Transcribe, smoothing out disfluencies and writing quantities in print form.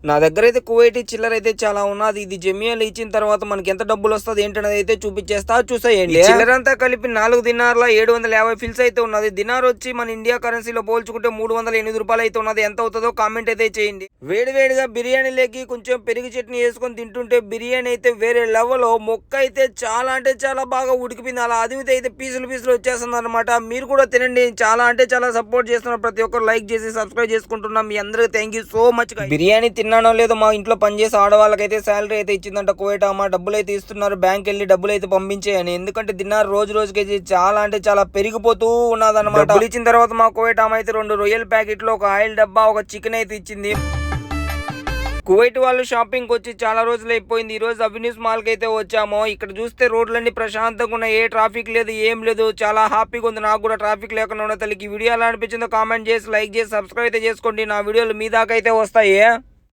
నా దగ్గర అయితే కువైటీ చిల్లర అయితే చాలా ఉన్నది. ఇది జమియాలో ఇచ్చిన తర్వాత మనకి ఎంత డబ్బులు వస్తుంది ఏంటనేది అయితే చూపించేస్తా, చూసేయండి. చిల్లర అంతా కలిపి 4 దినార్ల 750 ఫిల్స్ అయితే ఉన్నది. దినార్ వచ్చి మన ఇండియా కరెన్సీలో పోల్చుకుంటే 308 రూపాయలు అయితే ఉన్నది. ఎంత అవుతుందో కామెంట్ అయితే చేయండి. వేడివేడిగా బిర్యానీలోకి కొంచెం పెరుగు చట్నీ వేసుకొని తింటుంటే బిర్యానీ అయితే వేరే లెవెల్. మొక్క అయితే చాలా అంటే చాలా బాగా ఉడికిపోయింది. అలా అదిమితే అయితే పీసులు వచ్చేస్తుంది అనమాట. మీరు కూడా తినండి. చాలా అంటే చాలా సపోర్ట్ చేస్తున్నారు. ప్రతి ఒక్కరు లైక్ చేసి సబ్స్క్రైబ్ చేసుకుంటున్నాం. మీ అందరికి thank you so much. Biryani తిన్నానో లేదో మా ఇంట్లో పనిచేసే ఆడవాళ్ళకైతే శాలరీ అయితే ఇచ్చిందంట కువైట్ అమ్మ. డబ్బులు అయితే ఇస్తున్నారు, బ్యాంక్ వెళ్ళి డబ్బులు అయితే పంపించేయని. ఎందుకంటే దినారు రోజు రోజుకి చాలా అంటే చాలా పెరిగిపోతూ ఉన్నదన్నమాట. డబ్బులు ఇచ్చిన తర్వాత మా కువైట్ అమ్మ అయితే 2 రొయ్యల ప్యాకెట్లు, ఒక ఆయిల్ డబ్బా, ఒక చికెన్ అయితే ఇచ్చింది. కువైట్ వాళ్ళు షాపింగ్ వచ్చి చాలా రోజులు అయిపోయింది. ఈ రోజు అవినీస్ మాల్ కి అయితే వచ్చాము. ఇక్కడ చూస్తే రోడ్లన్నీ ప్రశాంతంగా ఉన్నాయి. ఏ ట్రాఫిక్ లేదు, ఏం లేదు. చాలా హ్యాపీగా ఉంది. నాకు కూడా ట్రాఫిక్ లేకుండా ఉన్న తల్లికి వీడియో ఎలా అనిపించిందో కామెంట్ చేసి లైక్ చేసి సబ్స్క్రైబ్ అయితే చేసుకోండి. నా వీడియోలు మీ దాకా అయితే వస్తాయి.